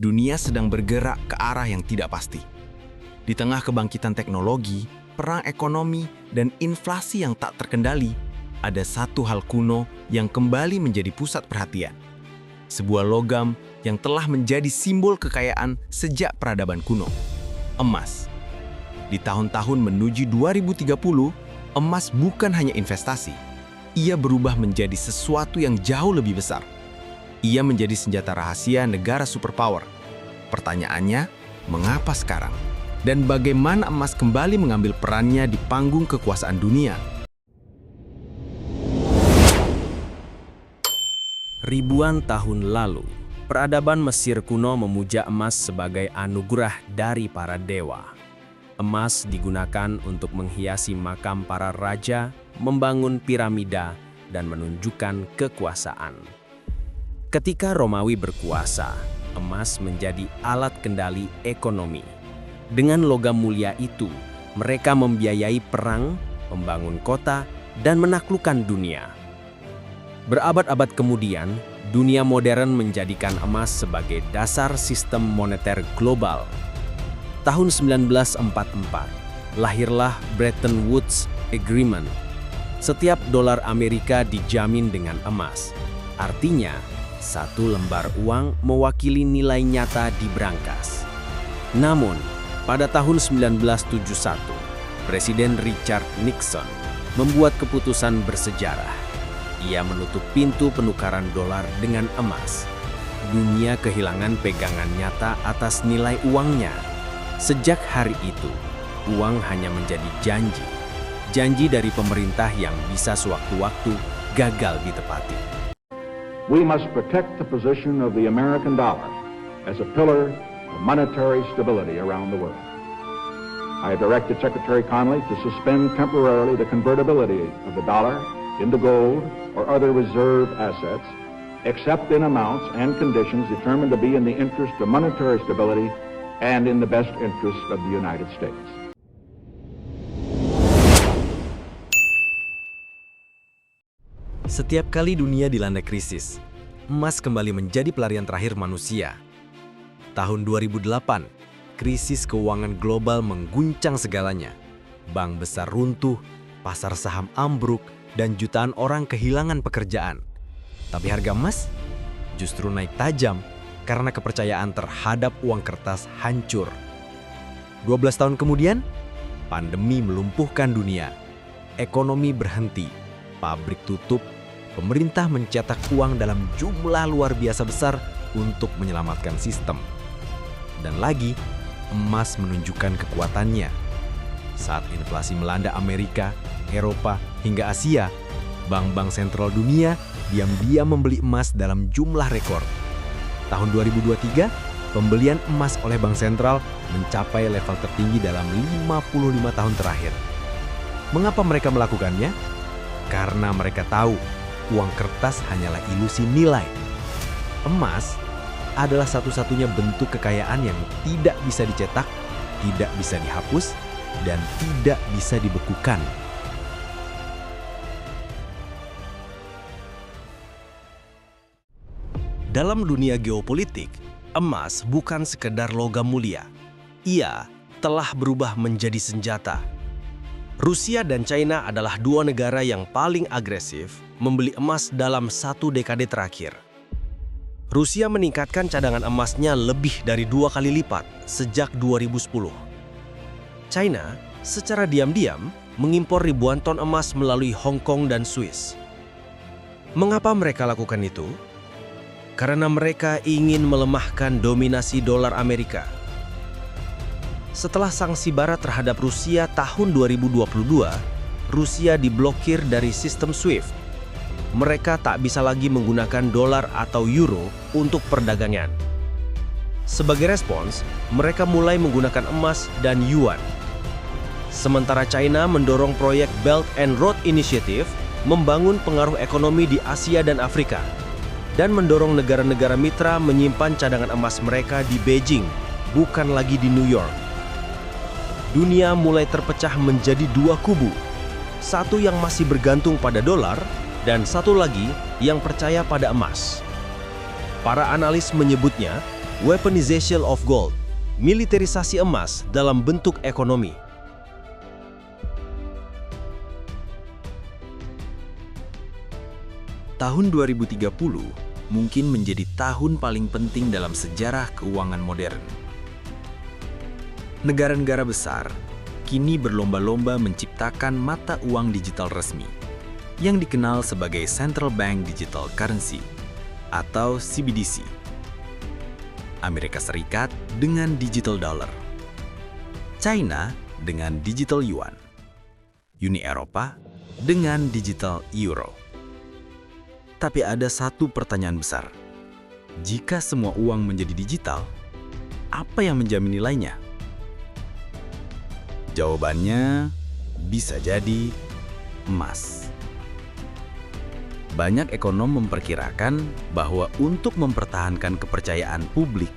Dunia sedang bergerak ke arah yang tidak pasti. Di tengah kebangkitan teknologi, perang ekonomi, dan inflasi yang tak terkendali, ada satu hal kuno yang kembali menjadi pusat perhatian. Sebuah logam yang telah menjadi simbol kekayaan sejak peradaban kuno, emas. Di tahun-tahun menuju 2030, emas bukan hanya investasi. Ia berubah menjadi sesuatu yang jauh lebih besar. Ia menjadi senjata rahasia negara superpower. Pertanyaannya, mengapa sekarang? Dan bagaimana emas kembali mengambil perannya di panggung kekuasaan dunia? Ribuan tahun lalu, peradaban Mesir kuno memuja emas sebagai anugerah dari para dewa. Emas digunakan untuk menghiasi makam para raja, membangun piramida, dan menunjukkan kekuasaan. Ketika Romawi berkuasa, emas menjadi alat kendali ekonomi. Dengan logam mulia itu, mereka membiayai perang, membangun kota, dan menaklukkan dunia. Berabad-abad kemudian, dunia modern menjadikan emas sebagai dasar sistem moneter global. Tahun 1944, lahirlah Bretton Woods Agreement. Setiap dolar Amerika dijamin dengan emas. Artinya, satu lembar uang mewakili nilai nyata di brankas. Namun, pada tahun 1971, Presiden Richard Nixon membuat keputusan bersejarah. Ia menutup pintu penukaran dolar dengan emas. Dunia kehilangan pegangan nyata atas nilai uangnya. Sejak hari itu, uang hanya menjadi janji. Janji dari pemerintah yang bisa sewaktu-waktu gagal ditepati. We must protect the position of the American dollar as a pillar of monetary stability around the world. I have directed Secretary Connally to suspend temporarily the convertibility of the dollar into gold or other reserve assets, except in amounts and conditions determined to be in the interest of monetary stability and in the best interest of the United States. Setiap kali dunia dilanda krisis, emas kembali menjadi pelarian terakhir manusia. Tahun 2008, krisis keuangan global mengguncang segalanya. Bank besar runtuh, pasar saham ambruk, dan jutaan orang kehilangan pekerjaan. Tapi harga emas justru naik tajam karena kepercayaan terhadap uang kertas hancur. 12 tahun kemudian, pandemi melumpuhkan dunia. Ekonomi berhenti, pabrik tutup, pemerintah mencetak uang dalam jumlah luar biasa besar untuk menyelamatkan sistem. Dan lagi, emas menunjukkan kekuatannya. Saat inflasi melanda Amerika, Eropa, hingga Asia, bank-bank sentral dunia diam-diam membeli emas dalam jumlah rekor. Tahun 2023, pembelian emas oleh bank sentral mencapai level tertinggi dalam 55 tahun terakhir. Mengapa mereka melakukannya? Karena mereka tahu uang kertas hanyalah ilusi nilai. Emas adalah satu-satunya bentuk kekayaan yang tidak bisa dicetak, tidak bisa dihapus, dan tidak bisa dibekukan. Dalam dunia geopolitik, emas bukan sekedar logam mulia. Ia telah berubah menjadi senjata. Rusia dan China adalah dua negara yang paling agresif membeli emas dalam satu dekade terakhir. Rusia meningkatkan cadangan emasnya lebih dari 2 kali lipat sejak 2010. China secara diam-diam mengimpor ribuan ton emas melalui Hong Kong dan Swiss. Mengapa mereka lakukan itu? Karena mereka ingin melemahkan dominasi dolar Amerika. Setelah sanksi barat terhadap Rusia tahun 2022, Rusia diblokir dari sistem SWIFT. Mereka tak bisa lagi menggunakan dolar atau euro untuk perdagangan. Sebagai respons, mereka mulai menggunakan emas dan yuan. Sementara China mendorong proyek Belt and Road Initiative, membangun pengaruh ekonomi di Asia dan Afrika, dan mendorong negara-negara mitra menyimpan cadangan emas mereka di Beijing, bukan lagi di New York. Dunia mulai terpecah menjadi dua kubu, satu yang masih bergantung pada dolar, dan satu lagi yang percaya pada emas. Para analis menyebutnya Weaponization of gold, militerisasi emas dalam bentuk ekonomi. Tahun 2030 mungkin menjadi tahun paling penting dalam sejarah keuangan modern. Negara-negara besar kini berlomba-lomba menciptakan mata uang digital resmi yang dikenal sebagai Central Bank Digital Currency atau CBDC. Amerika Serikat dengan digital dollar, China dengan digital yuan, Uni Eropa dengan digital euro. Tapi ada satu pertanyaan besar. Jika semua uang menjadi digital, apa yang menjamin nilainya? Jawabannya bisa jadi emas. Banyak ekonom memperkirakan bahwa untuk mempertahankan kepercayaan publik,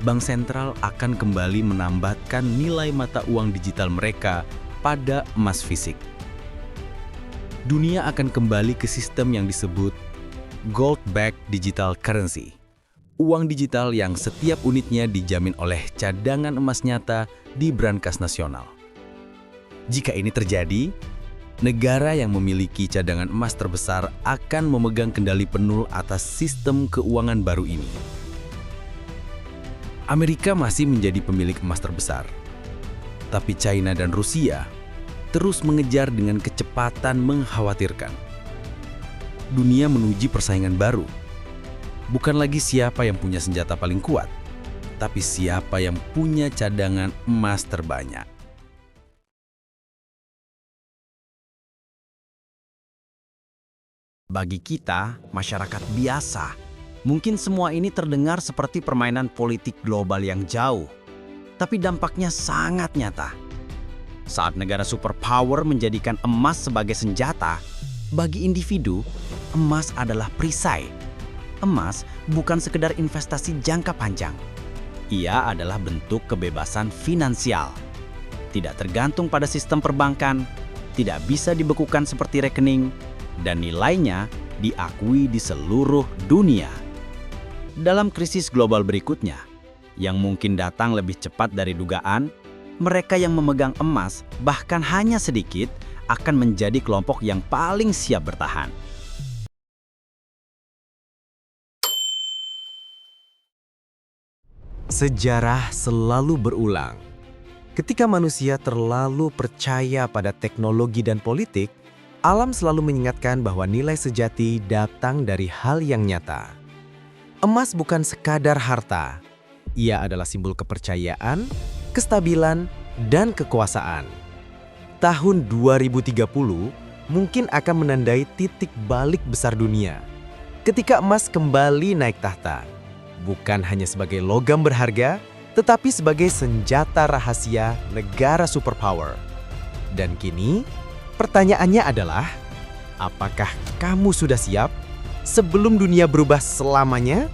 bank sentral akan kembali menambatkan nilai mata uang digital mereka pada emas fisik. Dunia akan kembali ke sistem yang disebut gold-backed digital currency. Uang digital yang setiap unitnya dijamin oleh cadangan emas nyata di brankas nasional. Jika ini terjadi, negara yang memiliki cadangan emas terbesar akan memegang kendali penuh atas sistem keuangan baru ini. Amerika masih menjadi pemilik emas terbesar, tapi China dan Rusia terus mengejar dengan kecepatan mengkhawatirkan. Dunia menuju persaingan baru. Bukan lagi siapa yang punya senjata paling kuat, tapi siapa yang punya cadangan emas terbanyak. Bagi kita, masyarakat biasa, mungkin semua ini terdengar seperti permainan politik global yang jauh, tapi dampaknya sangat nyata. Saat negara superpower menjadikan emas sebagai senjata, bagi individu, emas adalah perisai. Emas bukan sekedar investasi jangka panjang. Ia adalah bentuk kebebasan finansial. Tidak tergantung pada sistem perbankan, tidak bisa dibekukan seperti rekening, dan nilainya diakui di seluruh dunia. Dalam krisis global berikutnya, yang mungkin datang lebih cepat dari dugaan, mereka yang memegang emas, bahkan hanya sedikit, akan menjadi kelompok yang paling siap bertahan. Sejarah selalu berulang. Ketika manusia terlalu percaya pada teknologi dan politik, alam selalu mengingatkan bahwa nilai sejati datang dari hal yang nyata. Emas bukan sekadar harta. Ia adalah simbol kepercayaan, kestabilan, dan kekuasaan. Tahun 2030 mungkin akan menandai titik balik besar dunia. Ketika emas kembali naik tahta, bukan hanya sebagai logam berharga, tetapi sebagai senjata rahasia negara superpower. Dan kini, pertanyaannya adalah, apakah kamu sudah siap sebelum dunia berubah selamanya?